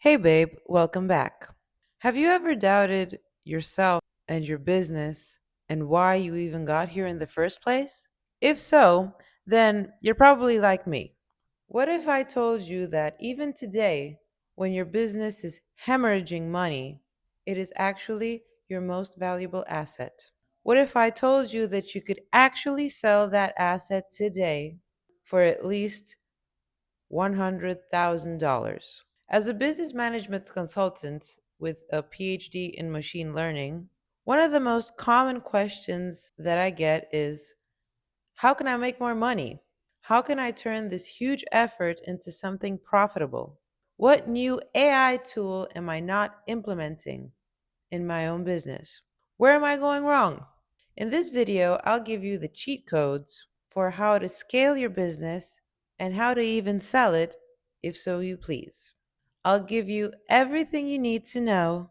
Hey babe, welcome back. Have you ever doubted yourself and your business and why you even got here in the first place? If so, then you're probably like me. What if I told you that even today, when your business is hemorrhaging money, it is actually your most valuable asset? What if I told you that you could actually sell that asset today for at least $100,000? As a business management consultant with a PhD in machine learning, one of the most common questions that I get is, how can I make more money? How can I turn this huge effort into something profitable? What new AI tool am I not implementing in my own business? Where am I going wrong? In this video, I'll give you the cheat codes for how to scale your business and how to even sell it, if so you please. I'll give you everything you need to know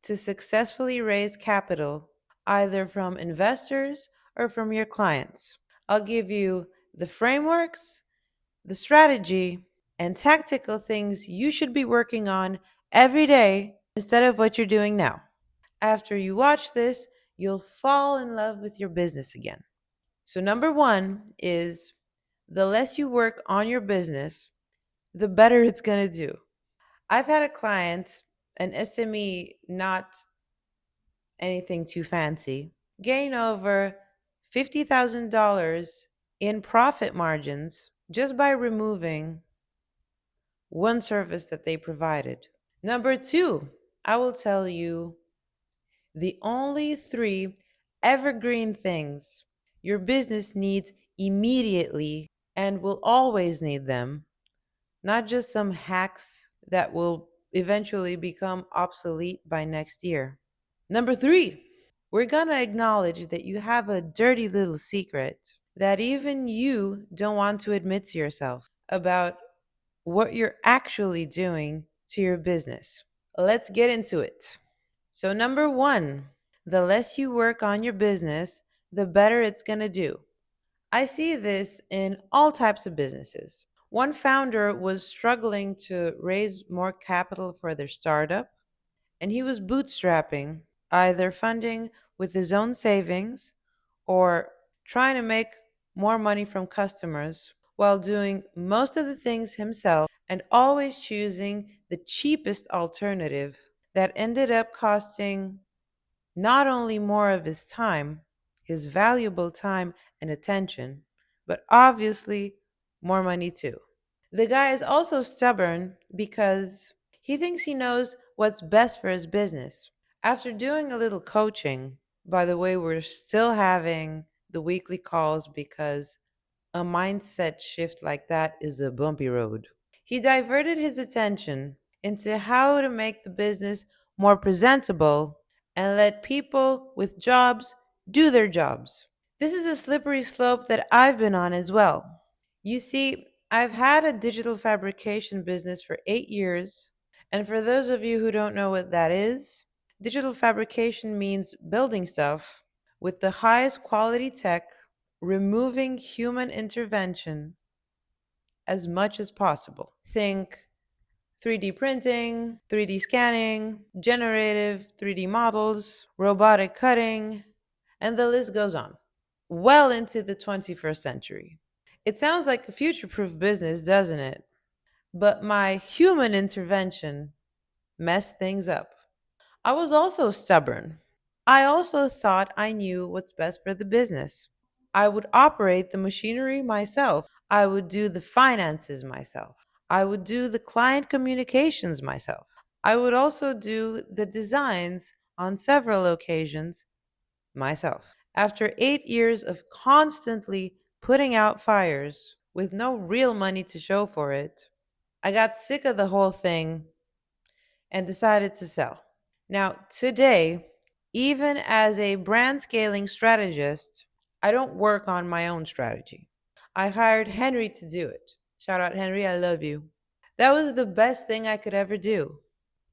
to successfully raise capital, either from investors or from your clients. I'll give you the frameworks, the strategy, and tactical things you should be working on every day instead of what you're doing now. After you watch this, you'll fall in love with your business again. So, number one is the less you work on your business, the better it's going to do. I've had a client, an SME, not anything too fancy, gain over $50,000 in profit margins just by removing one service that they provided. Number two, I will tell you the only three evergreen things your business needs immediately and will always need them, not just some hacks that will eventually become obsolete by next year. Number three, we're gonna acknowledge that you have a dirty little secret that even you don't want to admit to yourself about what you're actually doing to your business. Let's get into it. So, number one, the less you work on your business, the better it's gonna do. I see this in all types of businesses. One founder was struggling to raise more capital for their startup, and he was bootstrapping, either funding with his own savings or trying to make more money from customers while doing most of the things himself and always choosing the cheapest alternative that ended up costing not only more of his time, his valuable time and attention, but obviously more money too. The guy is also stubborn because he thinks he knows what's best for his business. After doing a little coaching, by the way, we're still having the weekly calls because a mindset shift like that is a bumpy road. He diverted his attention into how to make the business more presentable and let people with jobs do their jobs. This is a slippery slope that I've been on as well. You see, I've had a digital fabrication business for 8 years, and for those of you who don't know what that is, digital fabrication means building stuff with the highest quality tech, removing human intervention as much as possible. Think 3D printing, 3D scanning, generative 3D models, robotic cutting, and the list goes on. Well into the 21st century. It sounds like a future proof business, doesn't it? But my human intervention messed things up. I was also stubborn. I also thought I knew what's best for the business. I would operate the machinery myself. I would do the finances myself. I would do the client communications myself. I would also do the designs on several occasions myself. After 8 years of constantly putting out fires with no real money to show for it, I got sick of the whole thing and decided to sell. Now, today, even as a brand scaling strategist, I don't work on my own strategy. I hired Henry to do it. Shout out, Henry, I love you. That was the best thing I could ever do.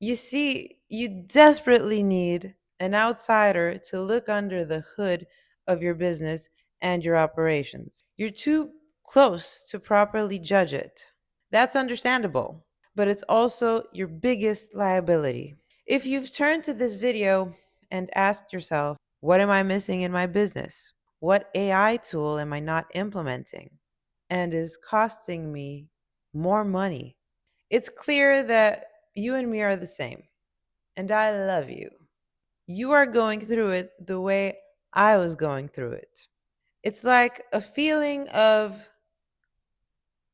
You see, you desperately need an outsider to look under the hood of your business and your operations. You're too close to properly judge it. That's understandable. but it's also your biggest liability. If you've turned to this video and asked yourself, what am I missing in my business? What AI tool am I not implementing and is costing me more money? It's clear that you and me are the same, and I love you. You are going through it the way I was going through it. It's like a feeling of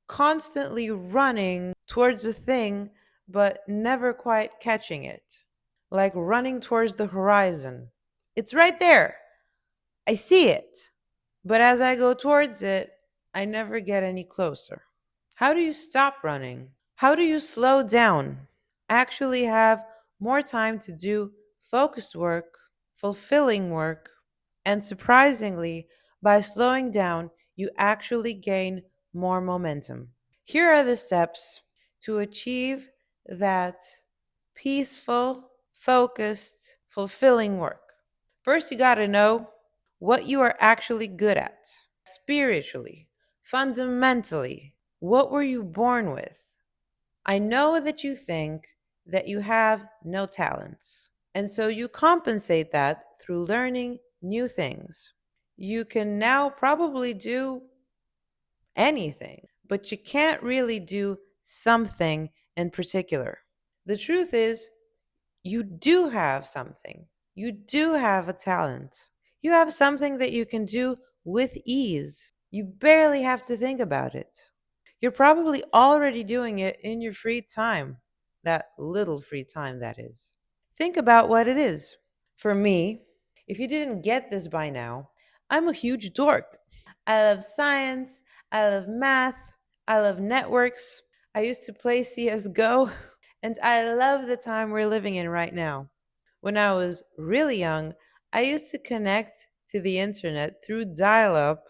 constantly running towards a thing, but never quite catching it. Like running towards the horizon. It's right there. I see it. But as I go towards it, I never get any closer. How do you stop running? How do you slow down? Actually have more time to do focused work, fulfilling work, and surprisingly, by slowing down, you actually gain more momentum. Here are the steps to achieve that peaceful, focused, fulfilling work. First, you got to know what you are actually good at spiritually, fundamentally. What were you born with? I know that you think that you have no talents, and so you compensate that through learning new things. You can now probably do anything, but you can't really do something in particular. The truth is, you do have something. You do have a talent. You have something that you can do with ease. You barely have to think about it. You're probably already doing it in your free time. That little free time, that is. Think about what it is. For me, if you didn't get this by now, I'm a huge dork. I love science. I love math. I love networks. I used to play CSGO. And I love the time we're living in right now. When I was really young, I used to connect to the internet through dial up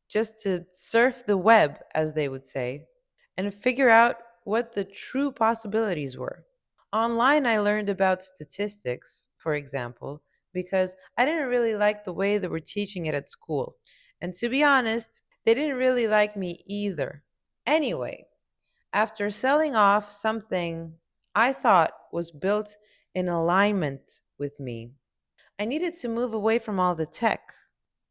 just to surf the web, as they would say, and figure out what the true possibilities were. Online, I learned about statistics, for example, because I didn't really like the way they were teaching it at school. And to be honest, they didn't really like me either. Anyway, after selling off something I thought was built in alignment with me, I needed to move away from all the tech.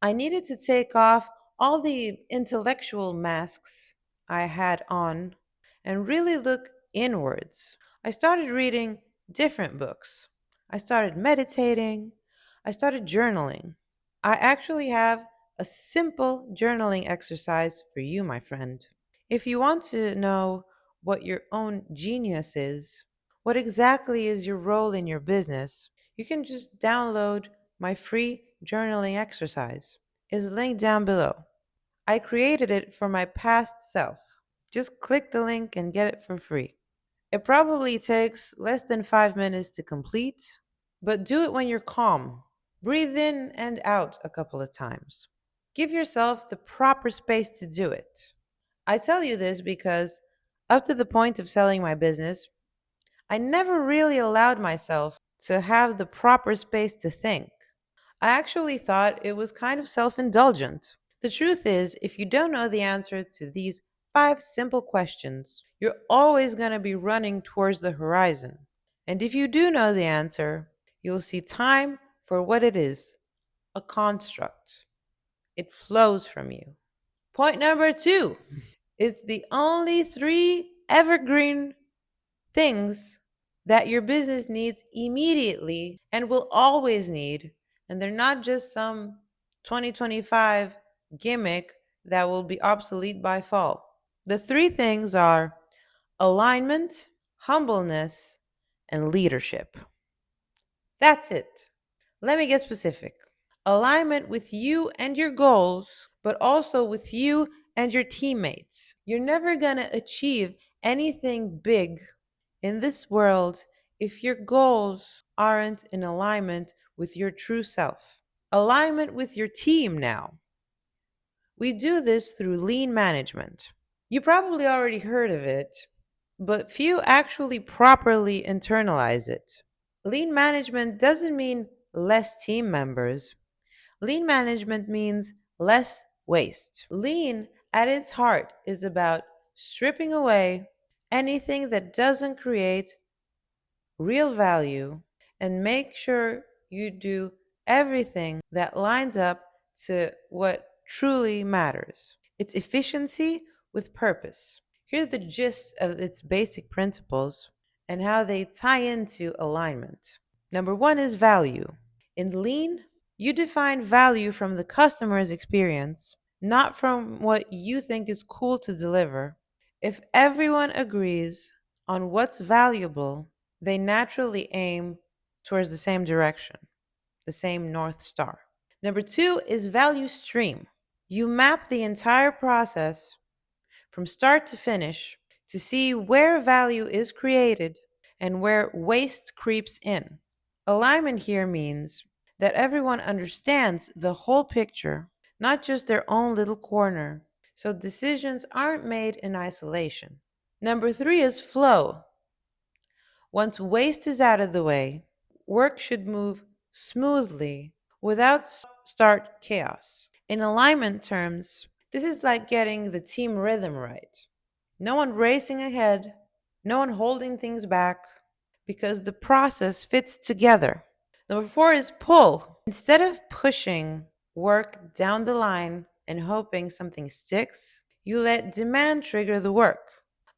I needed to take off all the intellectual masks I had on and really look inwards. I started reading different books. I started meditating. I started journaling. I actually have a simple journaling exercise for you, my friend. If you want to know what your own genius is, what exactly is your role in your business, you can just download my free journaling exercise. It's linked down below. I created it for my past self. Just click the link and get it for free. It probably takes less than 5 minutes to complete, but do it when you're calm. Breathe in and out a couple of times. Give yourself the proper space to do it. I tell you this because up to the point of selling my business, I never really allowed myself to have the proper space to think. I actually thought it was kind of self indulgent. The truth is, if you don't know the answer to these 5 simple questions, you're always going to be running towards the horizon. And if you do know the answer, you'll see time for what it is, a construct. It flows from you. Point number 2. It's the only 3 evergreen things that your business needs immediately and will always need. And they're not just some 2025 gimmick that will be obsolete by fall. The 3 things are alignment, humbleness, and leadership. That's it. Let me get specific. Alignment with you and your goals, but also with you and your teammates. You're never going to achieve anything big in this world if your goals aren't in alignment with your true self. Alignment with your team now. We do this through lean management. You probably already heard of it, but few actually properly internalize it. Lean management doesn't mean less team members. Lean management means less waste. Lean, at its heart, is about stripping away, anything that doesn't create real value, and make sure you do everything that lines up to what truly matters. It's efficiency with purpose. Here's the gist of its basic principles and how they tie into alignment. Number one is value. In lean, you define value from the customer's experience, not from what you think is cool to deliver. If everyone agrees on what's valuable, they naturally aim towards the same direction, the same North Star. Number two is value stream. You map the entire process from start to finish to see where value is created and where waste creeps in. Alignment here means that everyone understands the whole picture, not just their own little corner, so decisions aren't made in isolation. Number three is flow. Once waste is out of the way, work should move smoothly without start chaos. In alignment terms, this is like getting the team rhythm right. No one racing ahead, no one holding things back, because the process fits together. Number four is pull. Instead of pushing work down the line and hoping something sticks, you let demand trigger the work.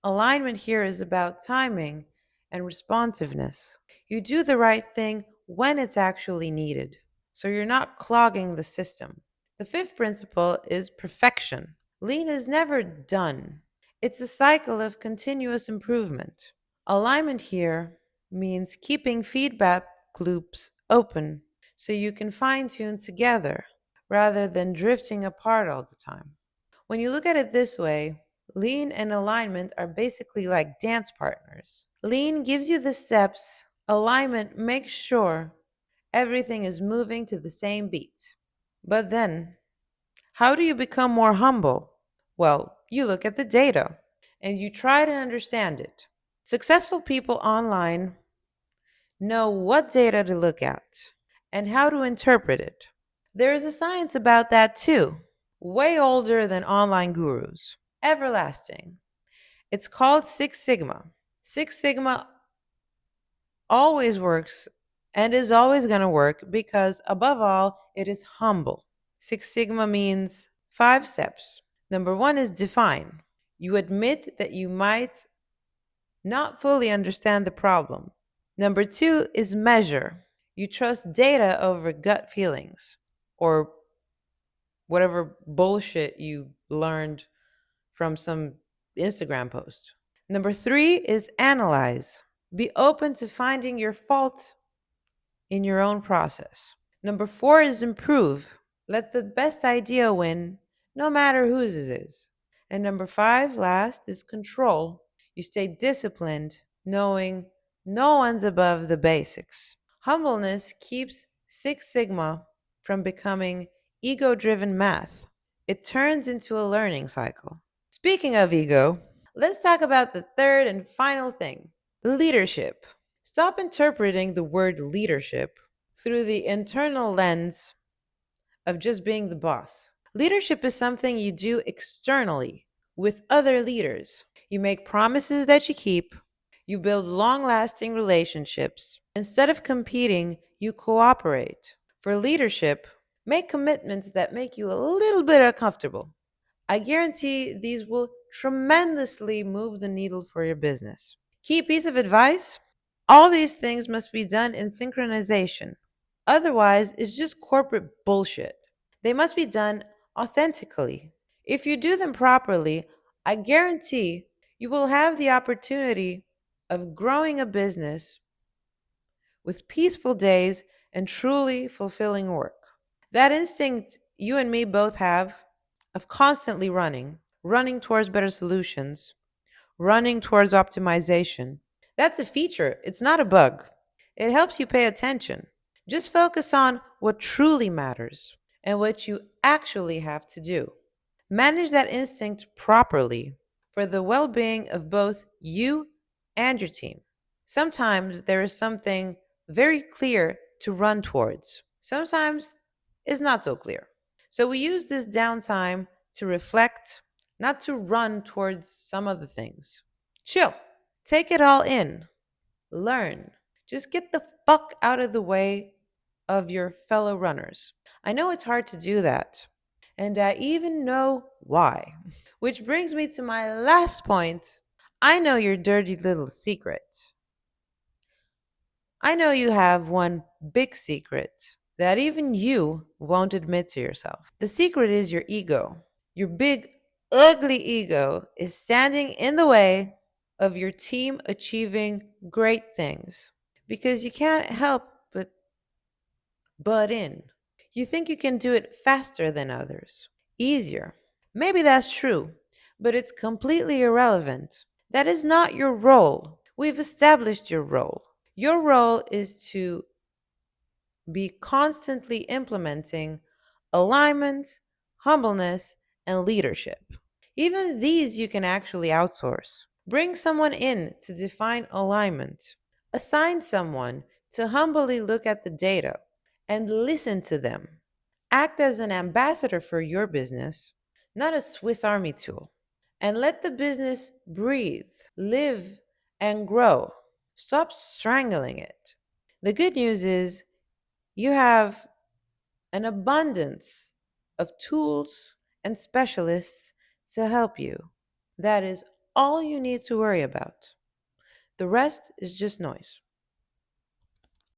Alignment here is about timing and responsiveness. You do the right thing when it's actually needed, so you're not clogging the system. The fifth principle is perfection. Lean is never done, it's a cycle of continuous improvement. Alignment here means keeping feedback loops open so you can fine tune together rather than drifting apart all the time. When you look at it this way, lean and alignment are basically like dance partners. Lean gives you the steps, alignment makes sure everything is moving to the same beat. But then, how do you become more humble? Well, you look at the data and you try to understand it. Successful people online know what data to look at and how to interpret it. There is a science about that too, way older than online gurus, everlasting. It's called Six Sigma. Six Sigma always works and is always going to work because, above all, it is humble. Six Sigma means 5 steps. Number one is define. You admit that you might not fully understand the problem. Number two is measure. You trust data over gut feelings or whatever bullshit you learned from some Instagram post. Number three is analyze. Be open to finding your fault in your own process. Number four is improve. Let the best idea win, no matter whose it is. And number five, last, is control. You stay disciplined, knowing no one's above the basics. Humbleness keeps Six Sigma from becoming ego driven math. It turns into a learning cycle. Speaking of ego, let's talk about the third and final thing, leadership. Stop interpreting the word leadership through the internal lens of just being the boss. Leadership is something you do externally with other leaders. You make promises that you keep, you build long lasting relationships. Instead of competing, you cooperate. For leadership, make commitments that make you a little bit uncomfortable. I guarantee these will tremendously move the needle for your business. Key piece of advice: all these things must be done in synchronization. Otherwise, it's just corporate bullshit. They must be done authentically. If you do them properly, I guarantee you will have the opportunity of growing a business with peaceful days and truly fulfilling work. That instinct you and me both have of constantly running towards better solutions, running towards optimization, that's a feature. It's not a bug. It helps you pay attention. Just focus on what truly matters and what you actually have to do. Manage that instinct properly for the well being of both you and your team. Sometimes there is something very clear to run towards, sometimes it's not so clear. So we use this downtime to reflect, not to run towards some other things. Chill. Take it all in. Learn. Just get the fuck out of the way of your fellow runners. I know it's hard to do that. And I even know why. Which brings me to my last point. I know your dirty little secret. I know you have one big secret that even you won't admit to yourself. The secret is your ego. Your big, ugly ego is standing in the way of your team achieving great things because you can't help but butt in. You think you can do it faster than others, easier. Maybe that's true, but it's completely irrelevant. That is not your role. We've established your role. Your role is to be constantly implementing alignment, humbleness, and leadership. Even these you can actually outsource. Bring someone in to define alignment. Assign someone to humbly look at the data and listen to them. Act as an ambassador for your business, not a Swiss Army tool. And let the business breathe, live, and grow. Stop strangling it. The good news is you have an abundance of tools and specialists to help you. That is all you need to worry about. The rest is just noise.